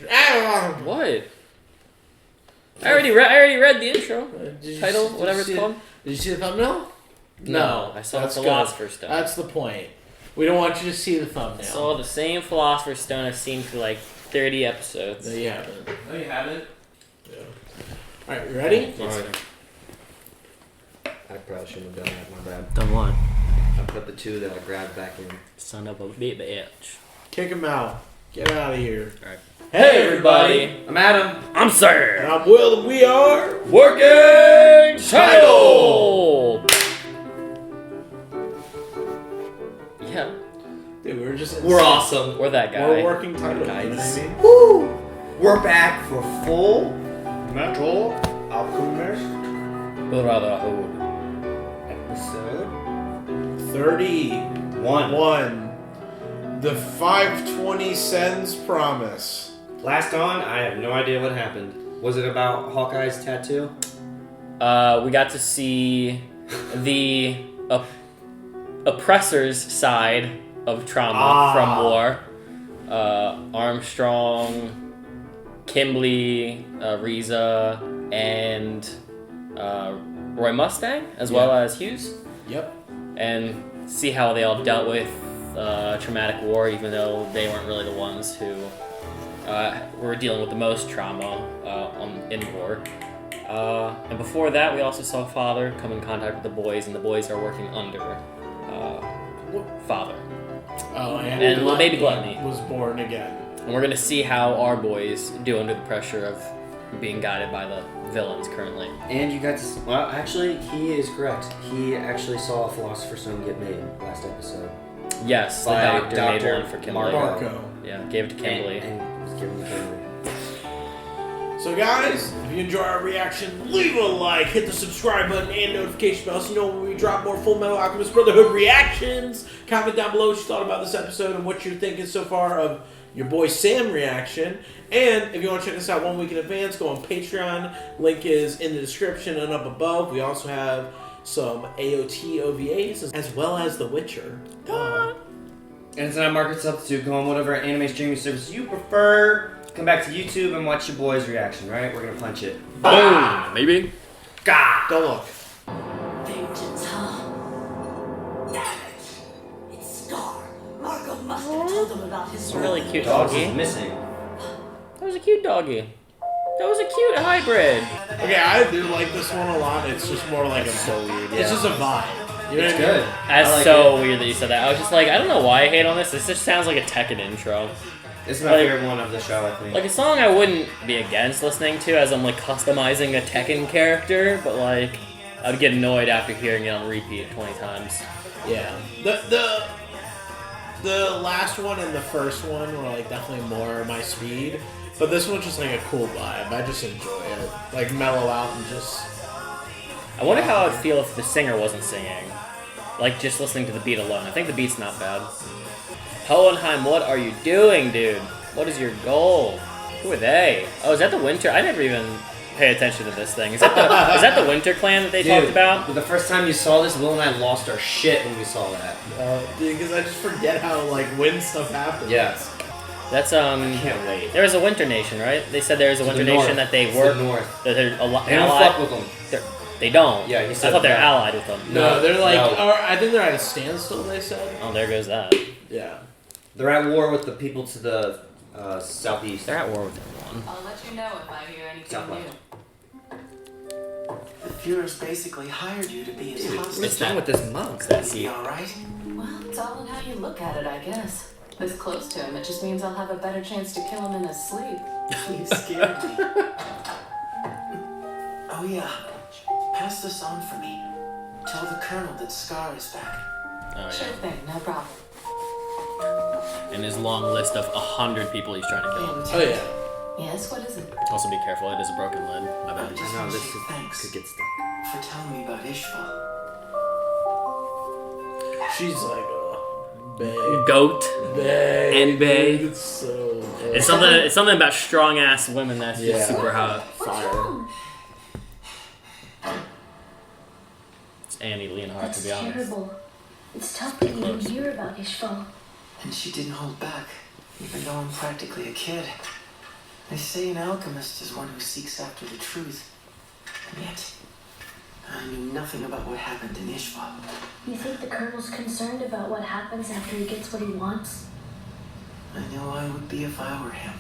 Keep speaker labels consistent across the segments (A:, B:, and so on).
A: What? I already read the intro. Title, whatever it's called.
B: Did you see the thumbnail?
A: No, I saw the Philosopher's Stone.
B: That's the point. We don't want you to see the thumbnail.
A: I saw the same Philosopher's Stone I've seen for like 30 episodes.
B: No, you haven't.
C: No, you haven't?
B: Yeah. Alright, you ready?
C: Alright. I probably shouldn't have done that, my bad.
A: Done what?
C: I put the 2 that I grabbed back in.
A: Son of a bitch.
B: Kick him out. Get out of here.
A: Alright.
B: Hey, everybody!
C: I'm Adam.
A: I'm Sir.
B: And I'm Will, and we are
A: Working Title! Yeah.
B: Dude,
C: We're awesome.
A: We're that guy.
B: We're working title,
C: Guys.
B: you know what I mean?
C: Woo! We're back for Fullmetal Alchemist
A: Brotherhood.
C: episode
B: 31. The 520 Cens promise.
C: Last on, I have no idea what happened. Was it about Hawkeye's tattoo?
A: We got to see the oppressor's side of trauma from war. Armstrong, Kimblee, Riza, and Roy Mustang, as well as Hughes.
B: Yep.
A: And see how they all dealt with traumatic war, even though they weren't really the ones who were dealing with the most trauma in war. And before that, we also saw Father come in contact with the boys, and the boys are working under Father.
B: Oh, and
A: little baby Gluttony
B: was born again.
A: And we're gonna see how our boys do under the pressure of being guided by the villains currently.
C: And you got to... Well, actually, he is correct. He actually saw a Philosopher's Stone get made last episode.
A: Yes, the
C: By
A: doctor made
C: Dr.
A: one for Kimblee.
B: Marco.
A: Yeah, gave it to Kimblee.
C: And was given to Kimblee.
B: So guys, if you enjoy our reaction, leave a like, hit the subscribe button and notification bell so you know when we drop more Fullmetal Alchemist Brotherhood reactions. Comment down below what you thought about this episode and what you're thinking so far of your boy Sam reaction. And if you want to check us out 1 week in advance, go on Patreon. Link is in the description and up above. We also have some AOT OVAs as well as The Witcher.
C: And it's not market substitute. Go on whatever anime streaming service you prefer. Come back to YouTube and watch your boy's reaction, right? We're gonna punch it.
A: Boom! Maybe?
C: Gah!
B: Don't look.
D: Vengeance, huh? Damn it! It's Scar. Marco must have told them about his
A: It's a really cute
C: Dogs
A: doggy.
C: is missing.
A: That was a cute doggy. That was a cute hybrid.
B: Okay, I do like this one a lot. It's just more like
C: so weird.
B: It's just a vibe. You know
C: It's
B: what I mean?
C: good.
A: That's
C: I like
A: so
C: it.
A: weird that you said that. I was just like, I don't know why I hate on this. This just sounds like a Tekken intro.
C: This is my
A: Like-
C: favorite one of the show, I think.
A: Like a song I wouldn't be against listening to as I'm like customizing a Tekken character, but like I would get annoyed after hearing it on repeat 20 times.
B: Yeah. The last one and the first one were like definitely more my speed, but this one's just like a cool vibe. I just enjoy it. Like mellow out and just.
A: I wonder how I'd feel if the singer wasn't singing. Like just listening to the beat alone. I think the beat's not bad. Hohenheim, what are you doing, dude? What is your goal? Who are they? Oh, is that the Winter? I never even pay attention to this thing. Is that the Winter clan that they talked about?
C: The first time you saw this, Will and I lost our shit when we saw that.
B: Because I just forget how like when stuff happens.
C: Yes.
A: That's
C: I can't wait.
A: There is a Winter Nation, right? They said there is a Winter Nation that they
C: It's
A: work.
C: the North.
A: That they're
C: They don't
A: allied.
C: fuck with them.
A: They don't.
C: Yeah, he
A: I
C: said
A: thought they're
C: that.
A: allied with them.
B: No, they're like.
C: No.
B: Or I think they're at a standstill. They said.
A: Oh, there goes that.
B: Yeah.
C: They're at war with the people to the southeast.
A: They're at war with everyone.
D: I'll let you know if I hear anything
C: Southwest.
D: new.
E: The Führer's basically hired you to be his hostage.
C: What's wrong with this monk?
A: That's
E: Is he alright?
D: Well, it's all in how you look at it, I guess. This close to him, it just means I'll have a better chance to kill him in his sleep.
E: You scared me. Oh yeah. Pass this on for me. Tell the Colonel that Scar is back.
A: Oh
D: Sure
A: yeah.
D: thing, no problem.
A: In his long list of 100 people he's trying to kill.
B: Oh yeah.
D: Yes, what is it?
A: Also be careful, it is a broken lid. My bad.
C: I know, this
E: Thanks.
C: could get stuck.
E: For telling me about Ishval.
B: She's like bae.
A: Goat.
B: Bae.
A: And bae.
B: It's so.
A: It's something about strong ass women that's just
B: Yeah.
A: super hot.
B: Fire.
A: It's Annie Leonhardt,
F: That's
A: to be honest.
F: terrible. It's tough to even hear about Ishval.
E: And she didn't hold back, even though I'm practically a kid. They say an alchemist is one who seeks after the truth. And yet, I knew nothing about what happened in Ishva.
F: You think the Colonel's concerned about what happens after he gets what he wants?
E: I know I would be if I were him.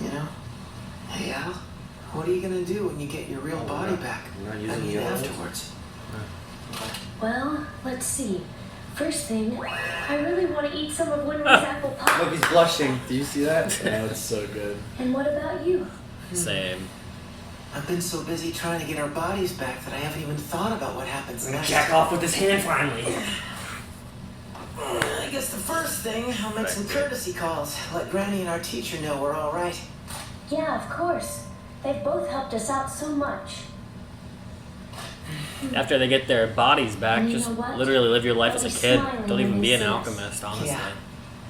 E: You know? Hey, Al, what are you gonna do when you get your real body back?
C: You're not
E: I
C: using
E: mean,
C: the
E: afterwards.
F: Well, let's see. First thing, I really want to eat some of Winry's apple pie.
C: Look, he's blushing. Do you see that?
B: That's so good.
F: And what about you?
A: Same.
E: I've been so busy trying to get our bodies back that I haven't even thought about what happens
C: I'm gonna
E: next.
C: jack off with his hand finally.
E: I guess the first thing, I'll make some courtesy calls. Let Granny and our teacher know we're all right.
F: Yeah, of course. They've both helped us out so much.
A: After they get their bodies back,
F: And you
A: just
F: know what?
A: literally live your life
F: I'll
A: as a
F: be
A: kid.
F: smiling
A: Don't even
F: when
A: be
F: they
A: an
F: see us.
A: alchemist, honestly.
E: Yeah.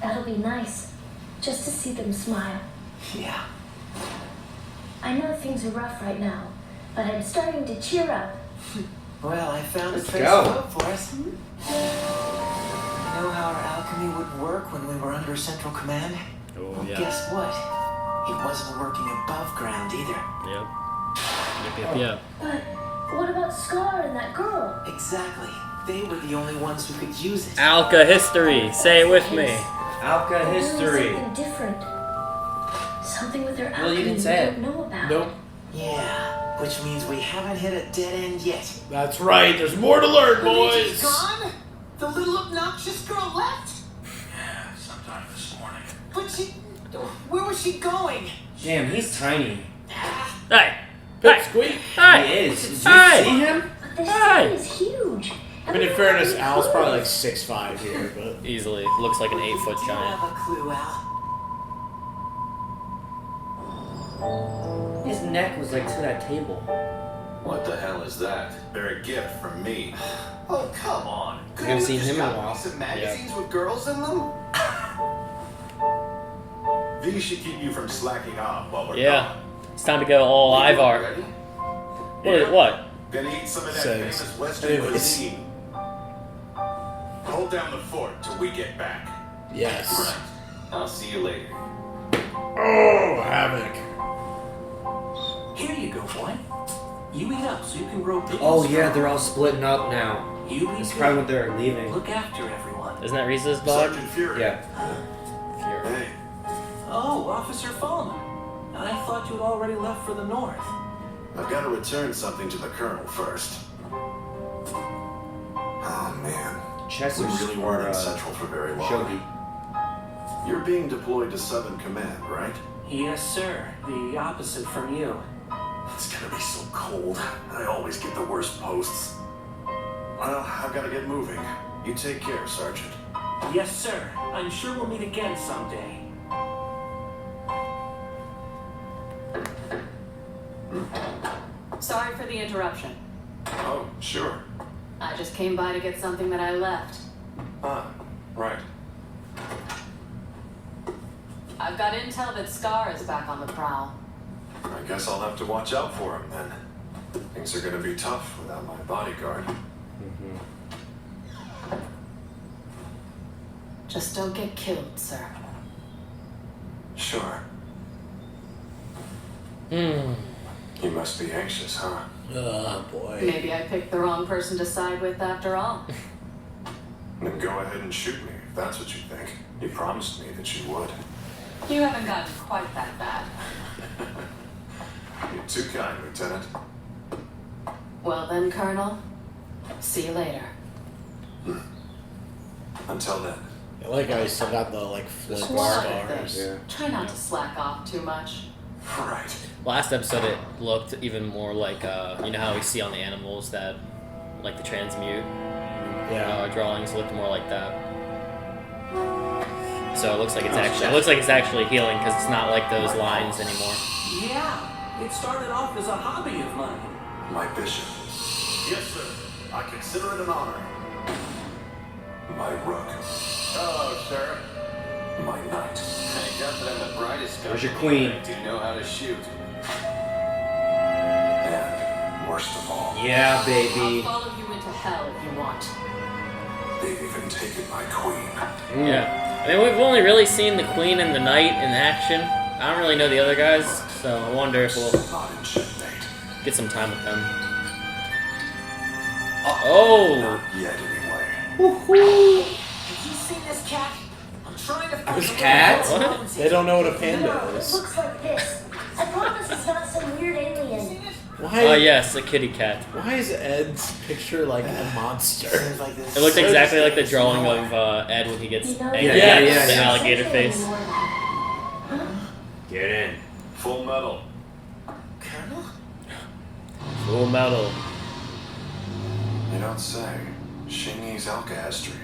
F: That'll be nice. Just to see them smile.
E: Yeah.
F: I know things are rough right now, but I'm starting to cheer up.
E: Well, I found
C: Let's
E: a trace
C: go.
E: of hope for us. You know how our alchemy would work when we were under central command?
A: Oh,
E: Well,
A: yeah.
E: guess what? It wasn't working above ground either.
A: Yep. Yep.
F: But what about Scar and that girl?
E: Exactly. They were the only ones who could use it.
A: Alka history. Say it with me.
C: Alka
F: They're doing
C: history.
F: Something different. Something with their
C: Well, you
F: alchemy
C: didn't
F: we
C: say
F: don't
C: it.
F: know about.
B: Nope.
E: Yeah, which means we haven't hit a dead end yet.
B: That's right. There's more to learn, boys.
E: Gone? The little obnoxious girl left?
G: Yeah, sometime this morning.
E: But she... Where was she going?
C: Damn, he's tiny.
A: Hey.
B: Pipsqueak.
A: Hey.
C: He is. Did you
A: Hey.
C: see him?
F: But this
A: Hey!
F: city is huge.
B: I mean, in fairness, Al's probably like 6'5" here, but
A: Easily. Looks like an 8-foot
E: Do you
A: giant.
E: have a clue, Al?
C: His neck was like to that table.
G: What the hell is that? They're a gift from me.
H: Oh, come on.
C: Haven't
H: Couldn't
C: seen
H: you just
C: him in a
H: got
C: while.
H: some magazines with girls in them?
G: These should keep you from slacking off while we're
A: Yeah.
G: gone.
A: It's time to go all Ivar.
G: Ready?
A: What?
G: Gonna eat some of that
B: Cens.
G: famous Western
B: Anyways.
G: cuisine. Hold down the fort till we get back.
B: yes.
G: Right. I'll see you later.
B: Oh, Havoc.
E: Here you go, boy. You eat up so you can grow big.
C: Oh yeah, they're all splitting up now.
E: You be
C: That's
E: good.
C: probably what they're leaving.
E: Look after everyone.
A: Isn't that Risa's dog?
G: Sergeant Fury.
C: Yeah.
A: Fury.
G: Hey,
E: Oh, Officer Fullmetal. I thought you had already left for the north.
G: I've got to return something to the Colonel first. Oh man. We
C: Chester's
G: really weren't in Central for very long.
C: Shogi.
G: You're being deployed to Southern Command, right?
E: Yes, sir. The opposite from you.
G: It's gonna be so cold. I always get the worst posts. Well, I've got to get moving. You take care, Sergeant.
E: Yes, sir. I'm sure we'll meet again someday.
I: Sorry for the interruption.
G: Oh, sure.
I: I just came by to get something that I left.
G: Ah, right.
I: I've got intel that Scar is back on the prowl.
G: I guess I'll have to watch out for him then. Things are gonna be tough without my bodyguard.
I: Just don't get killed, sir.
G: Sure.
A: Hmm.
G: You must be anxious, huh?
B: Oh, boy.
I: Maybe I picked the wrong person to side with after all.
G: Then go ahead and shoot me if that's what you think. You promised me that you would.
I: You haven't gotten quite that bad.
G: You're too kind, Lieutenant.
I: Well then, Colonel. See you later.
G: Until then.
B: I like how he still got the, like, flint
I: One other
B: scars.
I: thing.
C: Yeah.
I: Try not to slack off too much.
G: Right.
A: Last episode, it looked even more like, you know how we see on the animals that, like the transmute
B: Yeah.
A: drawings looked more like that. So it looks like it's actually healing because it's not like those lines anymore.
E: Yeah, it started off as a hobby of mine.
G: My bishop. Yes, sir. I consider it an honor. My rook.
H: Oh, sir.
G: My knight.
H: I got that I'm the brightest guy.
C: Where's your queen?
H: Do you know how to shoot?
G: And worst of all,
C: Yeah,
I: I'll
C: baby.
I: follow you into hell if you want.
G: they've even taken my queen.
A: Yeah. I mean, we've only really seen the queen and the knight in action. I don't really know the other guys, so I wonder if we'll
G: Not in checkmate.
A: get some time with them. Oh!
G: Not yet, anyway.
D: Have you seen this cat? I'm trying to find
B: This
D: a
B: cat?
D: little
A: What?
D: bones.
B: They don't know what a panda
F: No, it
B: is.
F: looks like this. I promise it's not some weird alien.
B: Why?
A: Oh yes, a kitty cat.
B: Why is Ed's picture like a monster?
E: Seems like this.
A: It looked exactly like the drawing of Ed when he gets
F: You know,
A: angry.
B: Yeah,
A: The
B: yeah.
A: alligator face.
C: Get in.
G: Full metal.
E: Colonel?
A: Full metal.
G: You don't say. Shingi's alchemistry.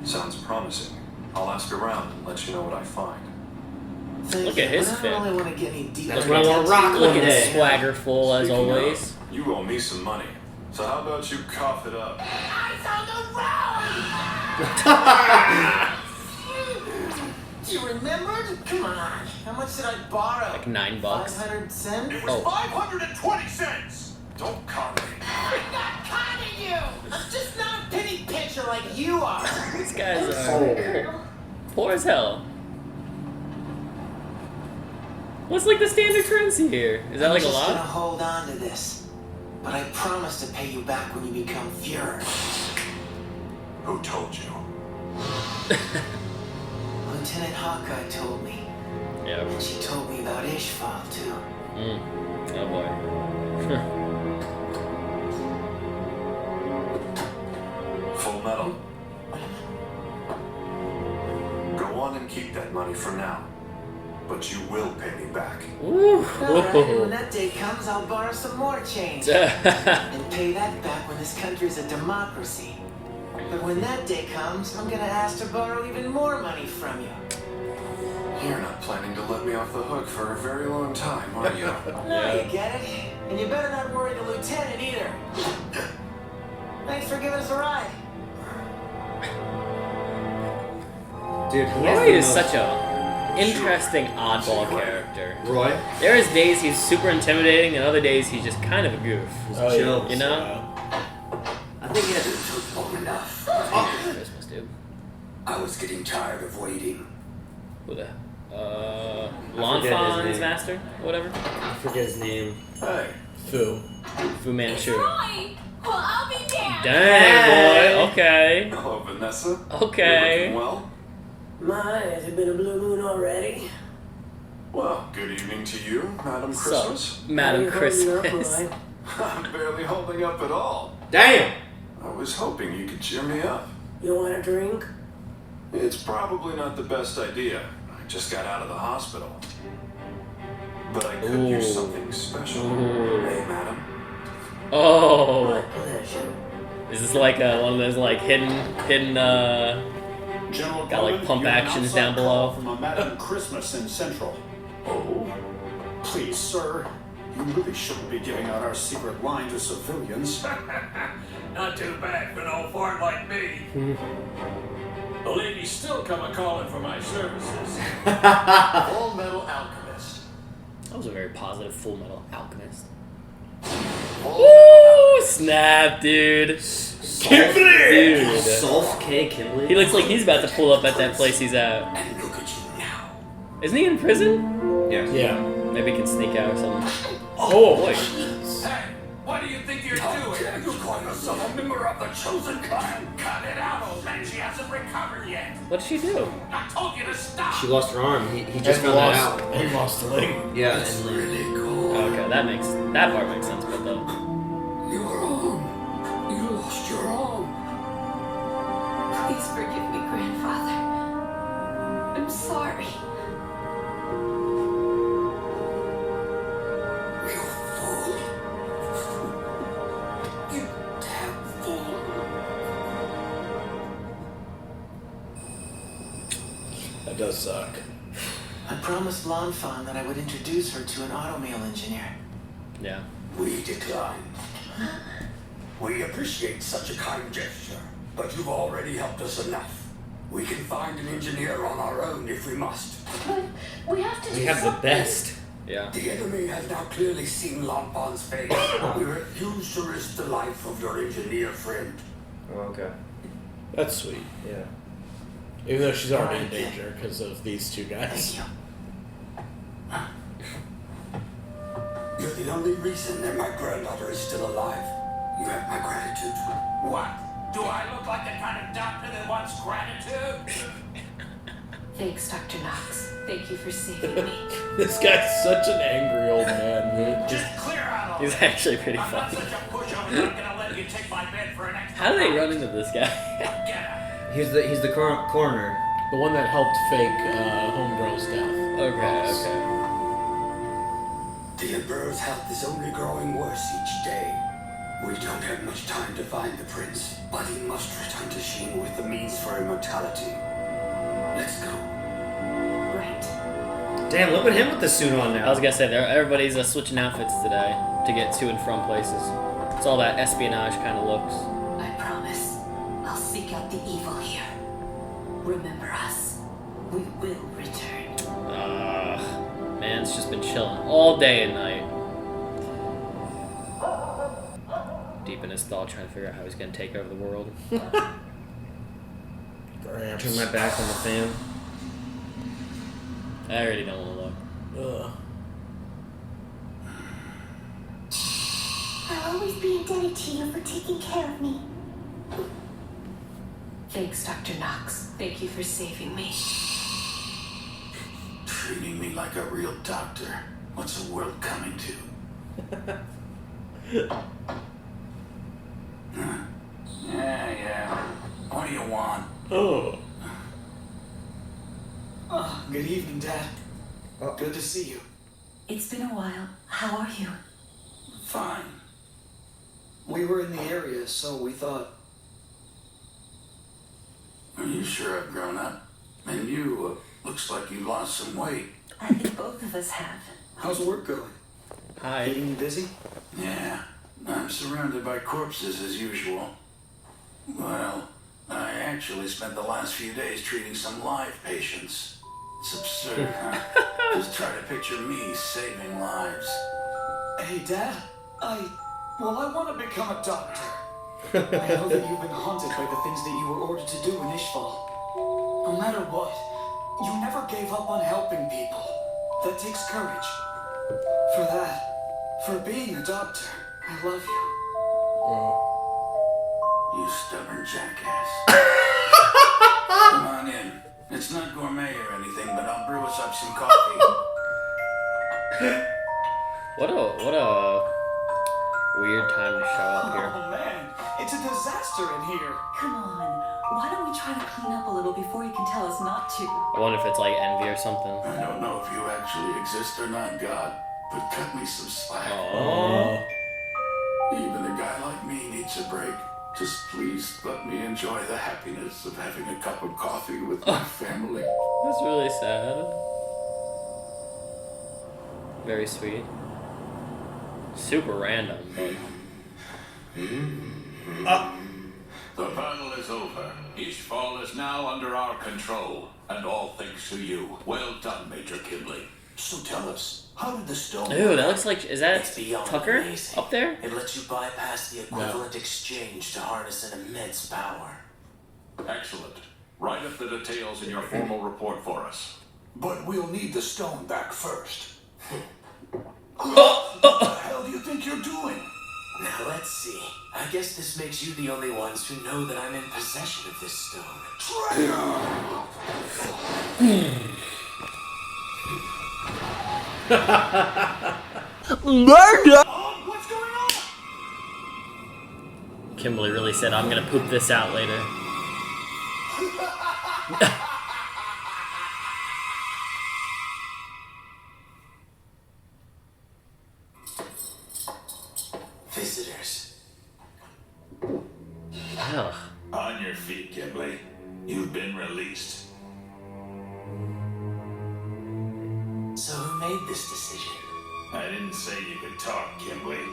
G: Sounds promising. I'll ask around and let you know what I find.
E: Thank
A: Look
E: you,
A: at his
E: but I
A: fit.
E: don't really want to get any deeper.
C: That's what I want to rock one
A: Looking
C: day.
A: swaggerful as
G: Speaking
A: always.
G: of, you owe me some money. So how about you cough it up?
D: Eyes on the road! You remembered? Come on.
E: How much did I borrow?
A: Like $9.
E: 500 cents?
G: It was
A: Oh.
G: 520 cents! Don't con me.
D: I'm not conning you! I'm just not a penny pincher like you are!
A: These guys are
F: Colonel.
A: poor as hell. What's like the standard currency here? Is that like a
E: I'm just gonna
A: lot?
E: hold on to this. But I promise to pay you back when you become Fuhrer.
G: Who told you?
E: Lieutenant Hawkeye told me.
A: Yeah.
E: And she told me about Ishval, too.
A: Oh boy.
G: Full metal. Go on and keep that money for now. But you will pay me back.
A: Woo.
E: Alright, and when that day comes, I'll borrow some more change. And pay that back when this country's a democracy. But when that day comes, I'm gonna ask to borrow even more money from you.
G: You're not planning to let me off the hook for a very long time, are you?
E: Now you get it. And you better not worry the lieutenant either. Thanks for giving us a ride.
C: Dude, he has
A: Roy
C: the
A: is
C: most-
A: such a interesting oddball character.
C: Roy?
A: There is days he's super intimidating, and other days he's just kind of a goof.
B: Oh,
C: chill.
A: You know?
C: I think he has.
H: Long enough.
A: Christmas, dude.
H: I was getting tired of waiting.
A: Who the?
C: forget his
A: Lonfon's
C: name.
A: master? Whatever.
C: I forget his name.
G: Hey,
B: Fu.
A: Fu Manchu.
D: Roy! Well, I'll be damned!
A: Dang, boy. Okay.
G: hello, Vanessa.
A: Okay.
G: You looking well?
D: My, has it been a blue moon already?
G: Well, good evening to you, Madam
A: So,
G: Christmas.
A: Madam Christmas.
G: I'm barely holding up at all.
C: Damn!
G: I was hoping you could cheer me up.
D: You want a drink?
G: It's probably not the best idea. I just got out of the hospital. But I could use
A: Ooh.
G: something special.
A: Ooh.
G: Hey, madam.
A: Oh.
D: pleasure.
A: Is this like one of those like hidden
J: General
A: got like
J: Coleman,
A: pump
J: you're an
A: actions
J: outside
A: down
J: call
A: below?
J: From a Madam Christmas in Central.
G: Oh?
J: Please, sir, you really shouldn't be giving out our secret line to civilians.
K: Not too bad for an old fart like me. The ladies still come a-calling for my services.
H: Full Metal Alchemist.
A: That was a very positive Full Metal Alchemist.
H: Full
A: Woo! Snap, dude. Dude.
C: Sulf K. Kimblee?
A: He looks like he's about to pull up at that place he's at.
H: And look at you now.
A: Isn't he in prison?
C: Yes.
B: Yeah.
A: Maybe he can sneak out or something. Oh boy.
K: Hey, what do you think you're
H: How
K: doing?
H: dare you call yourself a member of the chosen clan?
K: Cut it out, old man. She hasn't recovered yet.
A: What did she do?
K: I told you to stop.
C: She lost her arm. He just
B: And
C: found that
B: lost,
C: out.
B: and lost a leg.
C: Yeah,
H: It's
C: and
H: really cool.
A: Okay, that part makes sense, but the
H: Your arm. You lost your arm.
I: Please forgive me, Grandfather. I'm sorry.
H: You fool. You damn fool.
B: That does suck.
E: I promised Lanfan that I would introduce her to an automail engineer.
A: yeah.
H: We decline. We appreciate such a kind gesture, but you've already helped us enough. We can find an engineer on our own if we must.
F: But we have to do
C: we have the
F: something.
C: best.
A: Yeah.
H: The enemy has now clearly seen Lampan's face. We refuse to risk the life of your engineer friend.
C: Oh, okay.
B: That's sweet.
C: Yeah.
B: Even though she's already in danger because of these two guys.
E: Thank you.
H: the only reason that my granddaughter is still alive. You have my gratitude.
K: What? Do I look like the kind of doctor that wants gratitude?
I: Thanks, Dr. Knox. Thank you for saving me.
B: This guy's such an angry old man.
K: Just clear out all
A: He's
K: that.
A: actually pretty
K: I'm not
A: funny.
K: such a pushover that I'm gonna let you take my bed for an extra.
A: How do they run into this guy?
K: Get out.
C: He's the coroner.
B: The one that helped fake Homegirl's death.
A: Okay.
H: The Emperor's health is only growing worse each day. We don't have much time to find the prince, but he must return to Sheen with the means for immortality. Let's go.
I: Right.
C: Damn, look at him with the suit on now.
A: I was gonna say, everybody's switching outfits today to get to and from places. It's all that espionage kind of looks.
D: I promise. I'll seek out the evil here. Remember us. We will return.
A: Man's just been chilling all day and night. Deep in his thought, trying to figure out how he's gonna take over the world.
C: Turn my back on the fam.
A: I already don't want to look.
B: Ugh.
F: I'll always be indebted to you for taking care of me.
I: Thanks, Dr. Knox. Thank you for saving me.
H: Treating me like a real doctor. What's the world coming to?
K: Yeah. What do you want?
B: Oh.
E: Oh, good evening, Dad.
C: Oh.
E: Good to see you.
D: It's been a while. How are you?
H: Fine.
E: We were in the area, so we thought...
H: Are you sure I've grown up? And you, looks like you lost some weight.
D: I think both of us have.
E: How's work going?
A: Hi.
E: Getting busy?
H: Yeah, I'm surrounded by corpses as usual. Well, I actually spent the last few days treating some live patients. It's absurd, huh? Just try to picture me saving lives.
E: Hey, Dad. I want to become a doctor. I know that you've been haunted by the things that you were ordered to do in Ishval. No matter what, you never gave up on helping people. That takes courage. For being a doctor, I love you.
H: You stubborn jackass. Come on in. It's not gourmet or anything, but I'll brew us up some coffee.
A: What a weird time to show up here.
E: Oh man, it's a disaster in here.
D: Come on. Why don't we try to clean up a little before you can tell us not to?
A: I wonder if it's like envy or something.
H: I don't know if you actually exist or not, God, but cut me some slack.
A: Oh.
H: Even a guy like me needs a break. Just please let me enjoy the happiness of having a cup of coffee with my family.
A: That's really sad. Very sweet. Super random, but...
K: The battle is over. Ishval is now under our control, and all thanks to you. Well done, Major Kimblee.
E: So tell us, how did the stone...
A: Ooh, that looks like... Is that
E: It's beyond
A: Tucker
E: amazing.
A: up there?
E: It lets you bypass the equivalent exchange to harness an immense power.
K: Excellent. Write up the details in your formal report for us.
H: But we'll need the stone back first. What the hell do you think you're doing?
E: Now let's see. I guess this makes you the only ones who know that I'm in possession of this stone.
B: Murder!
H: What's going on?
A: Kimblee really said, I'm gonna poop this out later.
E: Visitors.
A: Ugh.
K: On your feet, Kimblee. You've been released.
E: So who made this decision?
K: I didn't say you could talk, Kimblee.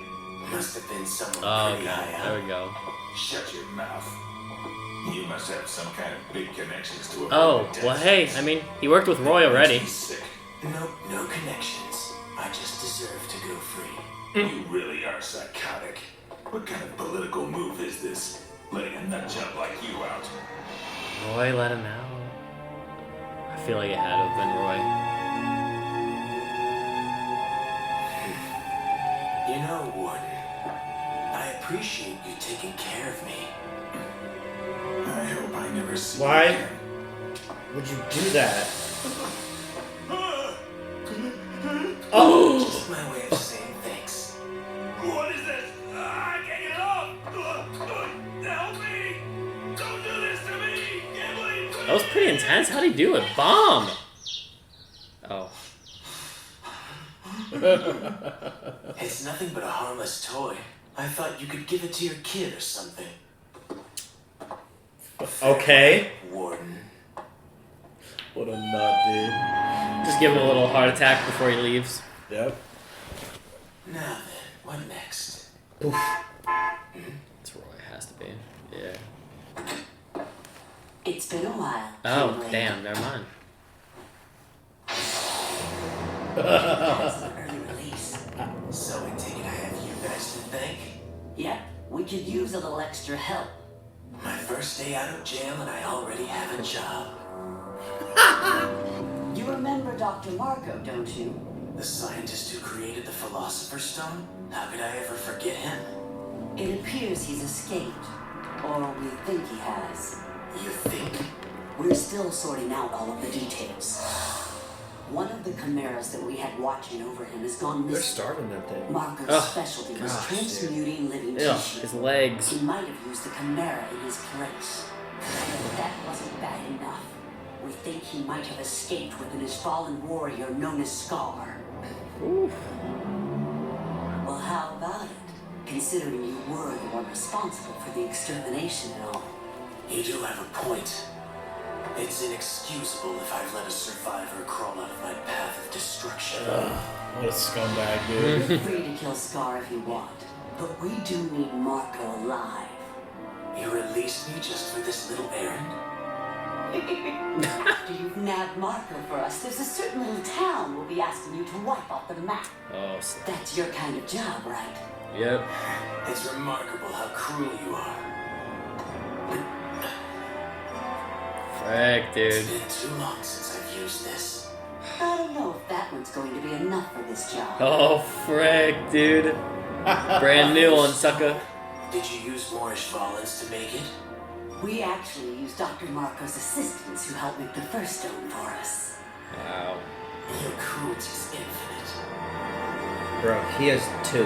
E: Must have been someone
A: Oh,
E: pretty high
A: okay.
E: up.
A: There we go.
K: Shut your mouth. You must have some kind of big connections to a
A: Oh, well, hey, I mean, he worked with Roy already.
K: Sick.
E: Nope, no connections. I just deserve to go free.
K: You really are psychotic. What kind of political move is this? Letting a nut job like you out.
A: Roy let him out. I feel like it had to have been Roy.
L: know, Warden, I appreciate you taking care of me.
H: I hope I never see
B: Why
H: you again.
B: would you do that?
L: Oh! Just my way of saying thanks.
K: What is this? I can't get it off! Help me! Don't do this to me! Kimblee,
A: That was pretty intense. How'd he do it? Bomb! Oh.
L: It's nothing but a harmless toy. I thought you could give it to your kid or something.
B: Okay.
L: Warden.
B: What a nut, dude.
A: Just give him a little heart attack before he leaves.
B: Yep.
L: Now then, what next?
B: Oof.
A: It's Roy, has to be. Yeah.
D: It's been a while.
A: Oh,
D: Kimblee.
A: damn, never mind.
D: That's the early release.
L: So I take it I have you guys to thank?
D: Yep, we could use a little extra help.
L: My first day out of jail and I already have a job.
D: You remember Dr. Marco, don't you?
L: The scientist who created the Philosopher's Stone? How could I ever forget him?
D: It appears he's escaped. Or we think he has.
L: You think?
D: We're still sorting out all of the details. One of the chimeras that we had watching over him has gone
B: They're
D: missing.
B: starving that thing.
D: Marco's
A: Ugh.
D: specialty was
B: Gosh,
D: transmuting living
A: Ew,
D: tissue.
A: his legs.
D: He might have used the chimera in his place. But that wasn't bad enough. We think he might have escaped with his fallen warrior known as Scar.
A: Oof.
D: Well, how about it? Considering you were the one responsible for the extermination and all.
L: You do have a point. It's inexcusable if I've let a survivor crawl out of my path of destruction.
B: What a scumbag, dude.
D: Feel free to kill Scar if you want, but we do need Marco alive.
L: You released me just for this little errand?
D: After you've nabbed Marco for us, there's a certain little town we'll be asking you to wipe off the map.
A: Oh, snap.
D: That's your kind of job, right?
A: Yep.
L: It's remarkable how cruel you are.
A: Frick, dude.
L: It's been too long since I've used this.
D: I don't know if that one's going to be enough for this job.
A: Oh, frick, dude. Brand new one, sucker.
L: Did you use Moorish Volans to make it?
D: We actually used Dr. Marco's assistants who helped make the first stone for us.
A: Wow.
L: Your cruelty's infinite.
C: Bro, he has 2.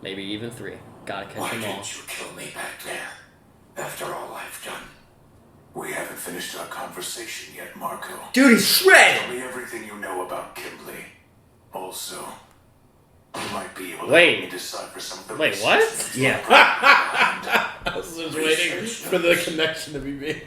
A: Maybe even 3. Gotta catch
H: Why
A: them all.
H: didn't you kill me back there? After all I've done. We haven't finished our conversation yet, Marco.
C: Dude, he's shredded!
H: Tell me everything you know about Kimblee. Also, you might be able to
A: Wait.
H: help me decipher some of the
A: Wait,
H: research
A: what?
H: that's
C: Yeah.
B: I was just waiting for the connection to be made.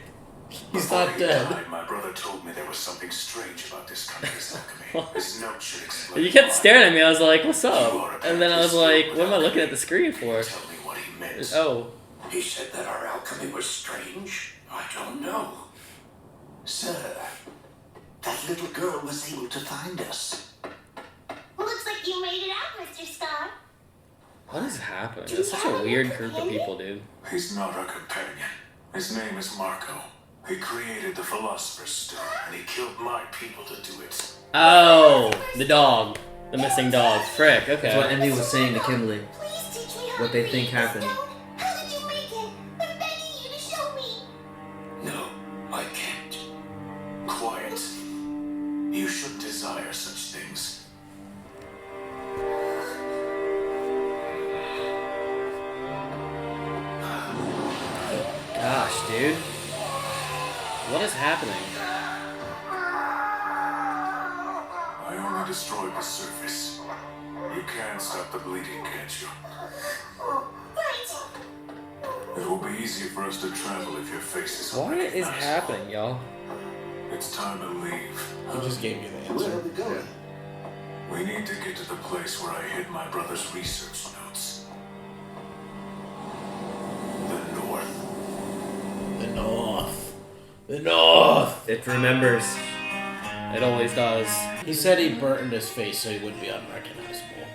B: He's
H: Before
B: not
H: he
B: dead.
H: died, my brother told me there was something strange about this country's alchemy. This note should explain
A: You kept
H: why.
A: staring at me. I was like, "What's up?" And then I was like, "What am I looking at the screen for?"
H: Tell me what he meant.
A: Oh,
H: He said that our alchemy was strange. I don't know.
L: Sir, that little girl was able to find us.
F: Looks like you made it out, Mr. Scar.
A: what is happening? It's such a weird group of people, dude.
H: He's not our companion. His name is Marco. He created the Philosopher's Stone, and he killed my people to do it.
A: Oh, the dog, the missing dog. Frick. Okay.
C: That's what Envy was saying to Kimblee.
F: Please teach me how
C: What
F: to
C: they
F: create
C: think
F: this
C: happened.
F: stone. How did you make it? I'm begging you to show me.
H: No, I can't. Quiet. You shouldn't desire such things.
A: Gosh, dude. What is happening?
H: I only destroyed the surface. You can stop the bleeding, can't you?
F: Right.
H: It will be easier for us to travel if your face is
A: What is
H: unrecognizable.
A: happening, y'all?
H: It's time to leave.
B: He just gave you the
L: Where
B: answer.
L: are we going?
H: We need to get to the place where I hid my brother's research notes. The North.
B: The North. The North.
C: It remembers.
A: It always does.
B: He said he burned his face so he wouldn't be unrecognizable.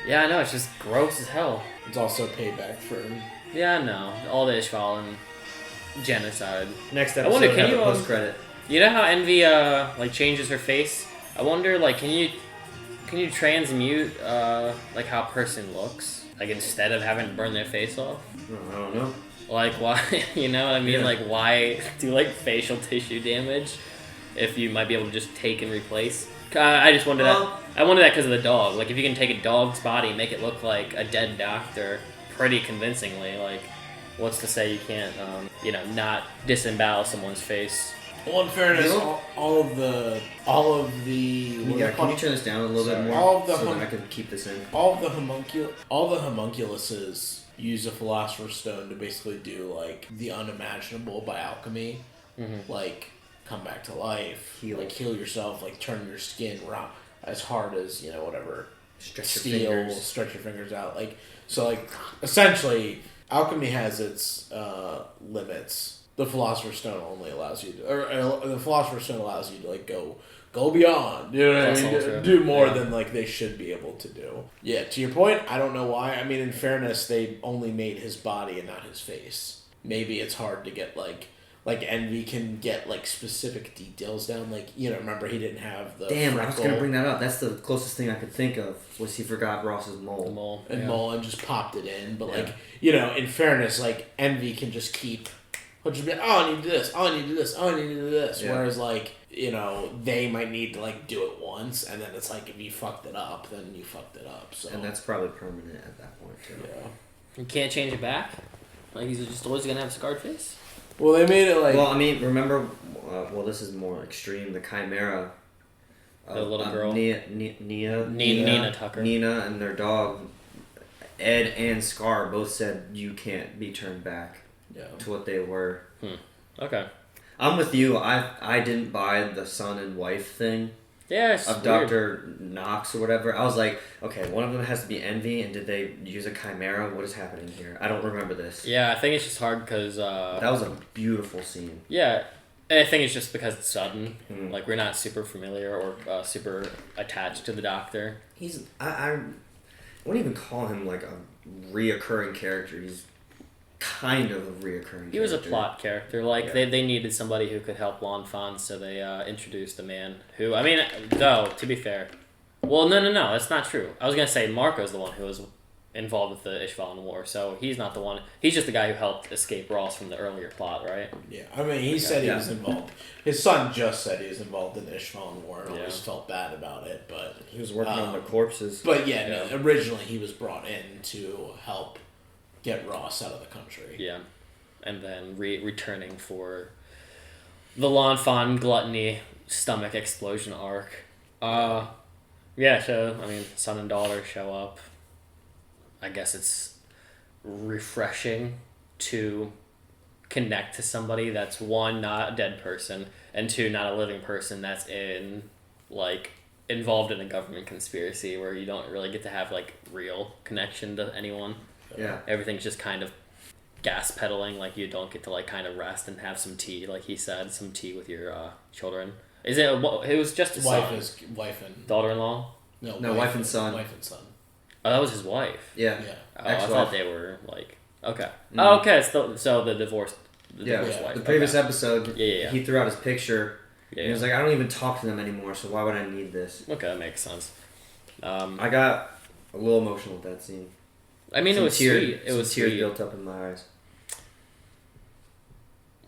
A: Yeah, I know. It's just gross as hell.
B: It's also payback for him.
A: Yeah, I know. All the Ishval and genocide.
C: Next
A: I
C: episode,
A: wonder, can
C: have
A: you
C: a post-credit.
A: You know how Envy like changes her face? I wonder, like, can you Can you transmute like how a person looks? Like instead of having to burn their face off?
C: I don't know.
A: Like why? You know what I mean?
C: Yeah.
A: Like why do like facial tissue damage if you might be able to just take and replace? I just wonder that. I wonder that because of the dog. Like if you can take a dog's body and make it look like a dead doctor pretty convincingly, like what's to say you can't, you know, not disembowel someone's face?
B: Well, in fairness, all of the.
C: Yeah, can you turn this down a little bit more
B: All of the
C: so that I can keep this in?
B: all the homunculuses use a philosopher's stone to basically do like the unimaginable by alchemy, like come back to life, heal yourself, like turn your skin around as hard as whatever,
C: stretch your
B: fingers out, like so, like essentially, alchemy has its limits. The philosopher's stone only allows you to, or the philosopher's stone allows you to like go beyond, you know what I mean? Do more than like they should be able to do. Yeah, to your point, I don't know why. I mean, in fairness, they only made his body and not his face. Maybe it's hard to get like Envy can get like specific details down. Like remember he didn't have the
C: Damn,
B: freckle.
C: I was gonna bring that up. That's the closest thing I could think of was he forgot Ross's mole.
B: And just popped it in. But like in fairness, like Envy can just keep. He'll just be like, oh, I need to do this. Oh, I need to do this. Oh, I need to do this.
C: Yeah.
B: Whereas like they might need to like do it once, and then it's like if you fucked it up, then you fucked it up. So
C: and that's probably permanent at that point too.
B: Yeah.
A: You can't change it back. Like he's just always gonna have a scarred face.
B: Well, they made it like.
C: Well, I mean, remember? Well, this is more extreme. The Chimera.
A: The little girl.
C: Nina
A: Tucker.
C: Nina and their dog, Ed and Scar both said you can't be turned back to what they were.
A: Okay.
C: I'm with you. I didn't buy the son and wife thing.
A: Yeah, it's
C: of
A: weird.
C: Dr. Knox or whatever. I was like, okay, one of them has to be Envy, and did they use a Chimera? What is happening here? I don't remember this.
A: Yeah, I think it's just hard because...
C: that was a beautiful scene.
A: Yeah, and I think it's just because it's sudden. Like, we're not super familiar or super attached to the Doctor.
C: I wouldn't even call him, like, a reoccurring character. He's kind of a reoccurring character.
A: He was a plot character. Like, they needed somebody who could help Lon Fan, so they introduced a man who... I mean, though, to be fair... Well, no, that's not true. I was going to say Marco's the one who was involved with the Ishvalan War, so he's not the one... He's just the guy who helped escape Ross from the earlier plot, right?
B: Yeah, I mean, he said he was involved. His son just said he was involved in the Ishvalan War and always felt bad about it, but...
C: He was working on the corpses.
B: But no, originally he was brought in to help get Ross out of the country.
A: Yeah. And then returning for the Lon Fan gluttony stomach explosion arc. Yeah, so, I mean, son and daughter show up. I guess it's refreshing to connect to somebody that's, one, not a dead person, and two, not a living person that's involved in a government conspiracy where you don't really get to have, like, real connection to anyone.
C: Yeah.
A: Everything's just kind of gas pedaling, like you don't get to like kind of rest and have some tea, like he said, some tea with your children. Is it? It was just his
B: wife and
A: daughter-in-law.
C: No, wife and son.
B: Wife and son.
A: Oh, that was his wife.
C: Yeah.
A: Oh, I thought they were like okay. Oh, okay. So the divorced. Divorced wife.
C: The previous episode.
A: Yeah.
C: He threw out his picture.
A: Yeah.
C: And he was like, I don't even talk to them anymore, so why would I need this?
A: Okay, that makes sense.
C: I got a little emotional with that scene.
A: I mean, it was sweet. It was
C: tears
A: sweet.
C: built up in my eyes.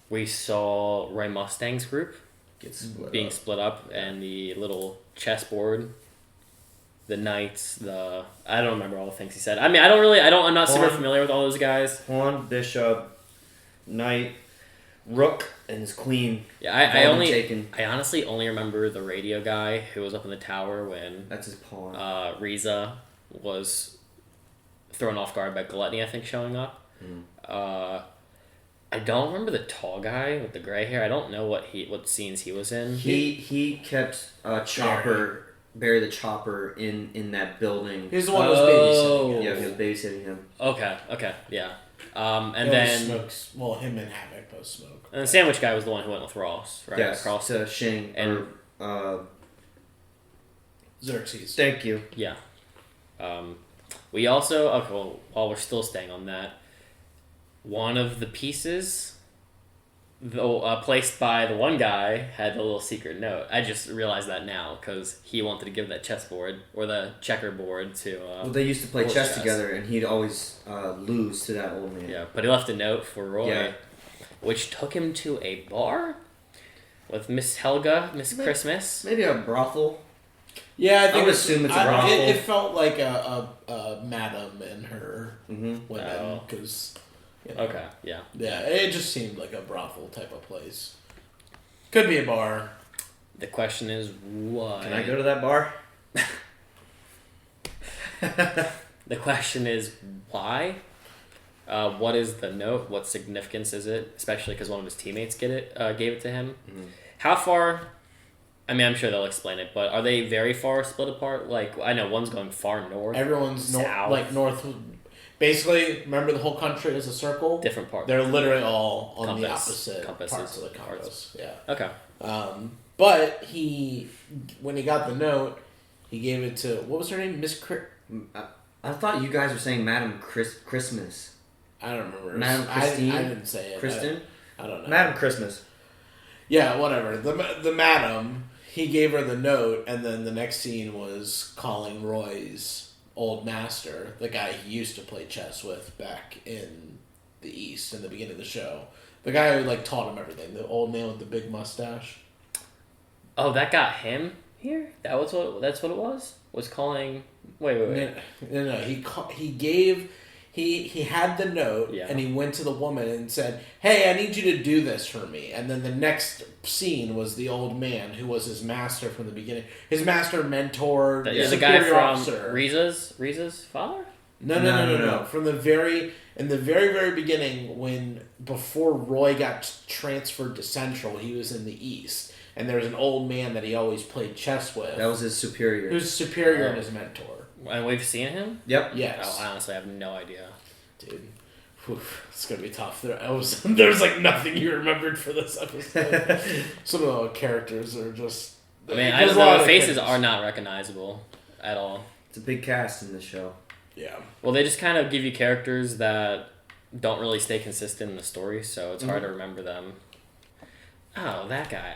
A: We saw Ray Mustang's group
C: being
A: split up, and the little chessboard, the knights, I don't remember all the things he said. I mean, I'm not super familiar with all those guys.
C: Pawn, bishop, knight, rook, and his queen.
A: Yeah, I honestly only remember the radio guy who was up in the tower when
C: that's his pawn.
A: Riza was thrown off guard by Gluttony, I think, showing up. I don't remember the tall guy with the gray hair. I don't know what scenes he was in.
C: He kept Barry the Chopper in that building.
B: He's the one who was babysitting him.
C: Yeah, he was babysitting him.
A: Okay, yeah. And then
B: Smokes. Well, him and Havoc both smoke.
A: And the sandwich guy was the one who went with Ross, right?
C: Yes,
A: Across
C: to Shing
A: and
B: Xerxes.
C: Thank you.
A: Yeah. We also while we're still staying on that, one of the pieces placed by the one guy had the little secret note. I just realized that now because he wanted to give that chessboard or the checkerboard to.
C: Well, they used to play chess together, and he'd always lose to that old man.
A: Yeah, but he left a note for Roy,
C: Yeah.
A: which took him to a bar with Miss Helga, Miss Christmas.
C: Maybe a brothel.
B: Yeah, I think
C: would assume it's a brothel.
B: It felt like a madam and her women
A: Oh.
B: because.
A: Okay, yeah.
B: Yeah, it just seemed like a brothel type of place. Could be a bar.
A: The question is why.
C: Can I go to that bar?
A: The question is why. What is the note? What significance is it? Especially because one of his teammates gave it to him.
C: Mm-hmm.
A: How far? I mean, I'm sure they'll explain it, but are they very far split apart? Like, I know one's going far north.
B: Everyone's
A: south.
B: north. Basically, remember the whole country is a circle.
A: Different parts.
B: They're literally all on
A: Compass.
B: the opposite
A: Compasses.
B: parts of the compass. Yeah.
A: Okay.
B: But when he got the note, he gave it to what was her name, Miss.
C: I thought you guys were saying Madam Christmas.
B: I don't remember.
C: Madam Christine.
B: I didn't say it.
C: Kristen.
B: I don't know.
C: Madam Christmas.
B: Yeah, whatever. The madam. He gave her the note, and then the next scene was calling Roy's old master, the guy he used to play chess with back in the East in the beginning of the show. The guy who taught him everything. The old man with the big mustache.
A: Oh, that got him here? That's what it was? Was calling... Wait.
B: No. He had the note,
A: Yeah.
B: and he went to the woman and said, "Hey, I need you to do this for me." And then the next scene was the old man who was his master from the beginning. His master, mentor,
A: The guy
B: superior
A: from
B: officer.
A: Riza's father?
B: No. From the very very beginning, before Roy got transferred to Central, he was in the East, and there was an old man that he always played chess with.
C: That was his superior.
B: He was superior and his mentor.
A: And we've seen him?
C: Yep.
B: Yes.
A: Oh, I honestly have no idea.
B: Dude, it's gonna be tough. There's nothing you remembered for this episode. Some of the characters are just.
A: I mean, I know the faces are not recognizable at all.
C: It's a big cast in the show.
B: Yeah.
A: Well, they just kind of give you characters that don't really stay consistent in the story, so it's hard to remember them. Oh, that guy.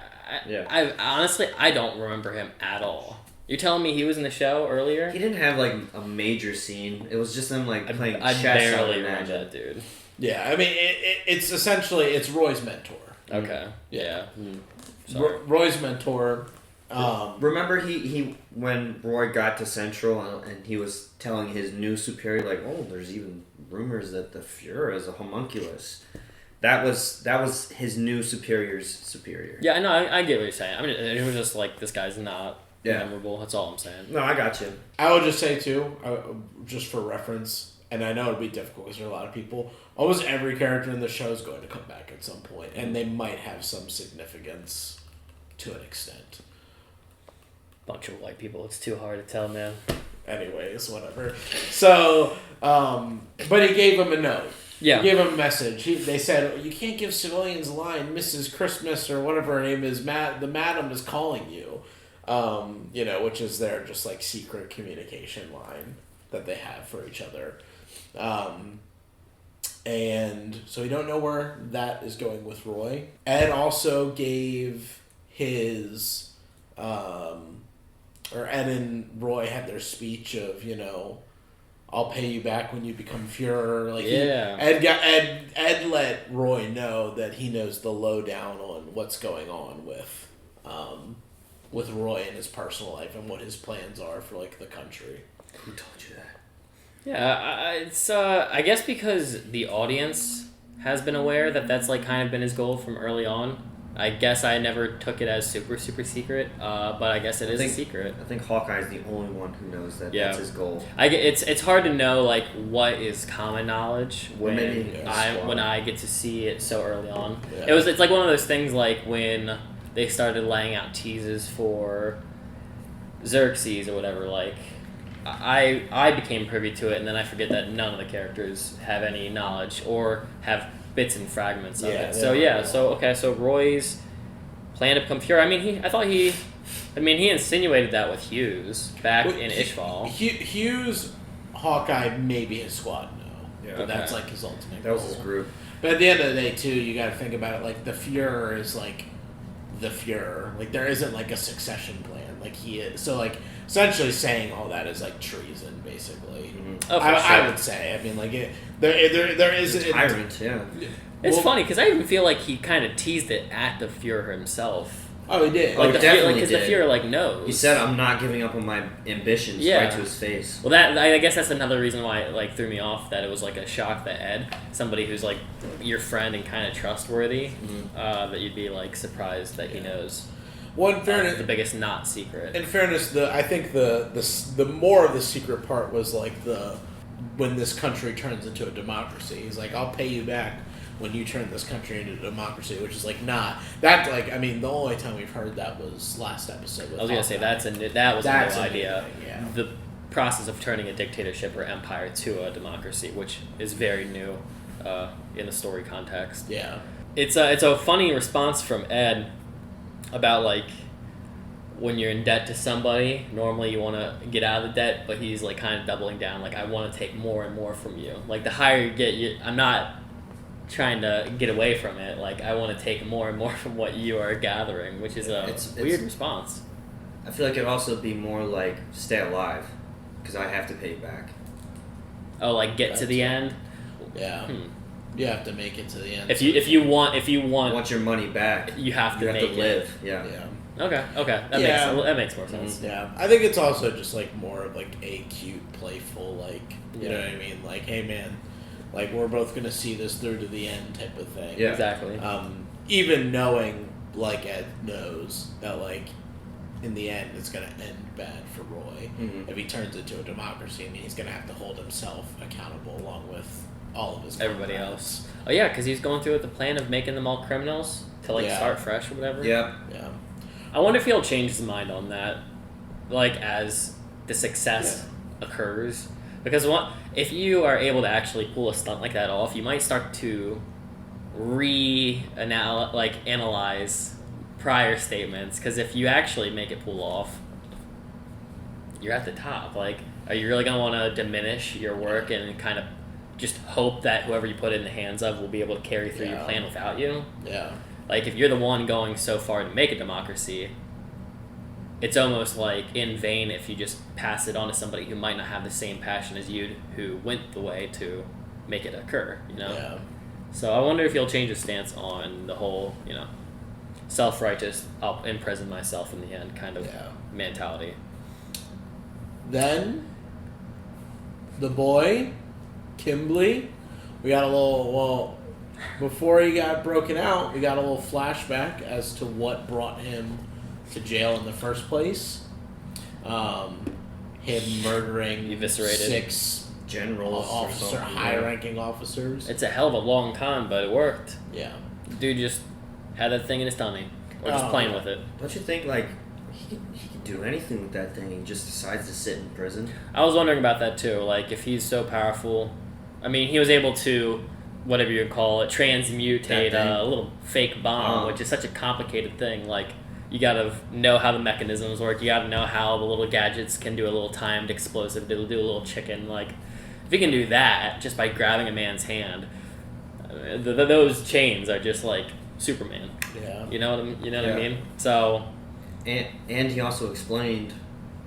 A: I honestly, I don't remember him at all. You're telling me he was in the show earlier?
C: He didn't have a major scene. It was just them playing
A: I
C: chess.
A: barely remember that dude.
B: Yeah, I mean, it's essentially it's Roy's mentor.
A: Okay. Yeah.
B: Roy's mentor.
C: Remember he when Roy got to Central and he was telling his new superior there's even rumors that the Fuhrer is a homunculus. That was his new superior's superior.
A: Yeah, I know. I get what you're saying. I mean, it was just this guy's not memorable. That's all I'm saying.
C: No, I got you.
B: I would just say too, just for reference, and I know it'll be difficult because there are a lot of people. Almost every character in the show is going to come back at some point, and they might have some significance to an extent.
A: Bunch of white people. It's too hard to tell, man.
B: Anyways, whatever. So, but he gave him a note.
A: Yeah.
B: He gave him a message. They said, "You can't give civilians a line. Mrs. Christmas or whatever her name is, the madam is calling you." Which is their just secret communication line that they have for each other. And so we don't know where that is going with Roy. Ed also gave his, or Ed and Roy had their speech of, I'll pay you back when you become Fuhrer. Ed let Roy know that he knows the lowdown on what's going on with Roy in his personal life and what his plans are for the country.
C: Who told you that?
A: Yeah, it's I guess because the audience has been aware that that's kind of been his goal from early on. I guess I never took it as super secret, but I guess it is a secret.
C: I think Hawkeye's the only one who knows that that's his goal.
A: It's hard to know what is common knowledge when
C: when
A: I get to see it so early on.
B: Yeah.
A: It's one of those things when they started laying out teases for Xerxes or whatever. I became privy to it, and then I forget that none of the characters have any knowledge or have bits and fragments of it. So Roy's plan to become Fuhrer. I mean, he insinuated that with Hughes back in Ishval.
B: Hughes, Hawkeye, maybe his squad, no.
C: Yeah.
B: But that's his ultimate
C: That was
B: goal.
C: his group.
B: But at the end of the day, too, you got to think about it. Like the Fuhrer is like the Fuhrer. Like there isn't like a succession plan. Like he is. So like essentially saying all that is like treason, basically.
A: Oh, for
B: I
A: sure.
B: would say. I mean, like there is
C: a tyrant. Yeah.
A: It's funny because I even feel like he kind of teased it at the Fuhrer himself.
B: Oh, he did.
A: Like
C: Oh,
A: the
C: definitely
A: because
C: did.
A: the Fuhrer like knows.
C: He said, "I'm not giving up on my ambitions."
A: Yeah.
C: Right to his face.
A: Well, that I guess that's another reason why it like threw me off. That it was like a shock that Ed, somebody who's like your friend and kind of trustworthy, that you'd be like surprised that he knows.
B: Well, in fairness,
A: the biggest not secret.
B: In fairness, I think the more of the secret part was like when this country turns into a democracy. He's like, I'll pay you back when you turn this country into a democracy, which is like not that like I mean the only time we've heard that was last episode. With
A: I was gonna say that was
B: That's
A: a new
B: a new
A: idea.
B: thing, yeah.
A: The process of turning a dictatorship or empire to a democracy, which is very new in the story context.
B: Yeah,
A: it's a funny response from Ed about like when you're in debt to somebody. Normally you want to get out of the debt, but he's like kind of doubling down. Like I want to take more and more from you. Like the higher you get, I'm not trying to get away from it. Like I want to take more and more from what you are gathering, which is a weird response.
C: I feel like it'd also be more like stay alive, because I have to pay you back.
A: Oh, like get to the end.
B: Yeah. You have to make it to the end.
A: If you want
C: your money back,
A: you have to make
C: live.
A: it.
C: Yeah.
A: Okay. That makes more sense.
B: Yeah, I think it's also just like more of like a cute, playful, like you know what I mean. Like, hey man, like we're both gonna see this through to the end type of thing.
A: Yeah, exactly.
B: Even knowing, like Ed knows that like in the end it's gonna end bad for Roy if he turns into a democracy, and he's gonna have to hold himself accountable along with all of his
A: everybody else. Oh yeah, because he's going through with the plan of making them all criminals to like start fresh or whatever.
C: Yeah.
A: I wonder if he'll change his mind on that, like as the success occurs. Because if you are able to actually pull a stunt like that off, you might start to analyze prior statements. Because if you actually make it pull off, you're at the top. Like, are you really gonna want to diminish your work and kind of just hope that whoever you put it in the hands of will be able to carry through your plan without you?
B: Yeah.
A: Like, if you're the one going so far to make a democracy, it's almost like in vain if you just pass it on to somebody who might not have the same passion as you, who went the way to make it occur, you know?
B: Yeah.
A: So I wonder if he'll change his stance on the whole, you know, self-righteous, I'll imprison myself in the end kind of mentality.
B: Then, the boy, Kimblee, we got a little, before he got broken out, we got a little flashback as to what brought him to jail in the first place. Him murdering
A: eviscerated
B: 6
C: generals,
B: high-ranking officers.
A: It's a hell of a long con, but it worked.
B: Yeah.
A: Dude just had that thing in his tummy. Or just playing with it.
C: Don't you think, like, he could do anything with that thing, he just decides to sit in prison?
A: I was wondering about that too. Like, if he's so powerful, I mean, he was able to, whatever you would call it, transmutate a little fake bomb, which is such a complicated thing. Like, you gotta know how the mechanisms work. You gotta know how the little gadgets can do a little timed explosive. It'll do a little chicken. Like, if you can do that just by grabbing a man's hand, those chains are just like Superman.
B: Yeah.
A: You know what I mean? So,
C: and he also explained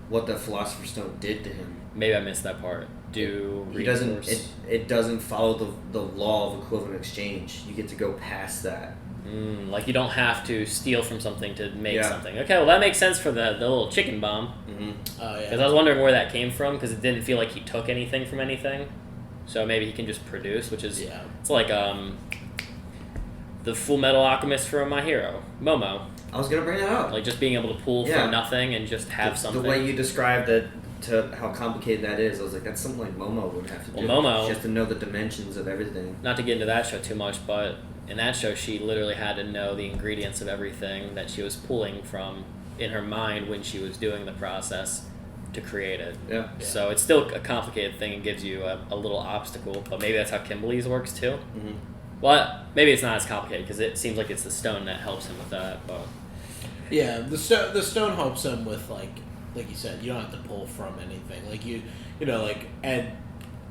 C: what the Philosopher's Stone did to him.
A: Maybe I missed that part.
C: He doesn't. It doesn't follow the law of equivalent exchange. You get to go past that.
A: Like you don't have to steal from something to make something. Okay, well that makes sense for the little chicken bomb. Because I was wondering where that came from, because it didn't feel like he took anything from anything. So maybe he can just produce, which is it's like the Fullmetal Alchemist from My Hero, Momo.
C: I was gonna bring that up.
A: Like just being able to pull from nothing and just have something.
C: The way you described it, to how complicated that is, I was like, that's something like Momo would have to do.
A: Well, Momo,
C: she has to know the dimensions of everything.
A: Not to get into that show too much, but in that show she literally had to know the ingredients of everything that she was pulling from in her mind when she was doing the process to create it.
C: Yeah.
A: So it's still a complicated thing and gives you a little obstacle, but maybe that's how Kimblee's works too.
C: Mm-hmm.
A: Well, maybe it's not as complicated because it seems like it's the stone that helps him with that. But
B: yeah, the stone helps him with like you said, you don't have to pull from anything. Like you know, like Ed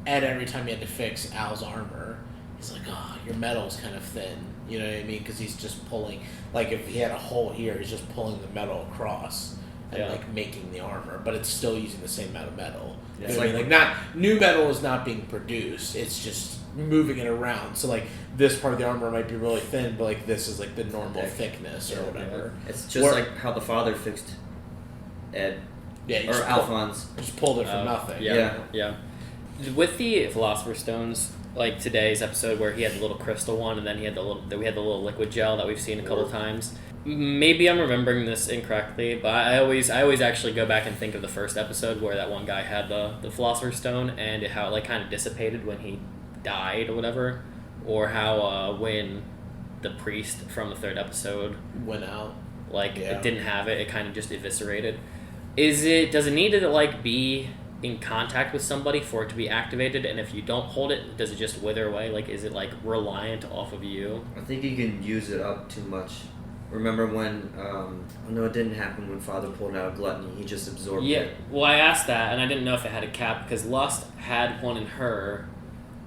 B: every time he had to fix Al's armor, he's like, oh, your metal's kind of thin. You know what I mean? Because he's just pulling, like if he had a hole here, he's just pulling the metal across and like making the armor, but it's still using the same amount of metal.
C: Yeah.
B: You know what I mean? Like not new metal is not being produced; it's just moving it around. So like this part of the armor might be really thin, but like this is like the normal thickness or whatever.
C: It's just like how the father fixed Ed.
B: Yeah,
C: or Alphonse.
B: Just pulled it from nothing.
A: Yeah. With the Philosopher's Stones, like today's episode where he had the little crystal one, and then we had the little liquid gel that we've seen a couple times. Maybe I'm remembering this incorrectly, but I always actually go back and think of the first episode where that one guy had the Philosopher's Stone and how it like kind of dissipated when he died or whatever, or how when the priest from the third episode
B: went out,
A: like it didn't have it kind of just eviscerated. Does it need to like be in contact with somebody for it to be activated, and if you don't hold it, does it just wither away? Like, is it like reliant off of you?
C: I think you can use it up too much. Remember when no, it didn't happen when Father pulled out Gluttony, he just absorbed it.
A: Well, I asked that and I didn't know if it had a cap, because Lust had one in her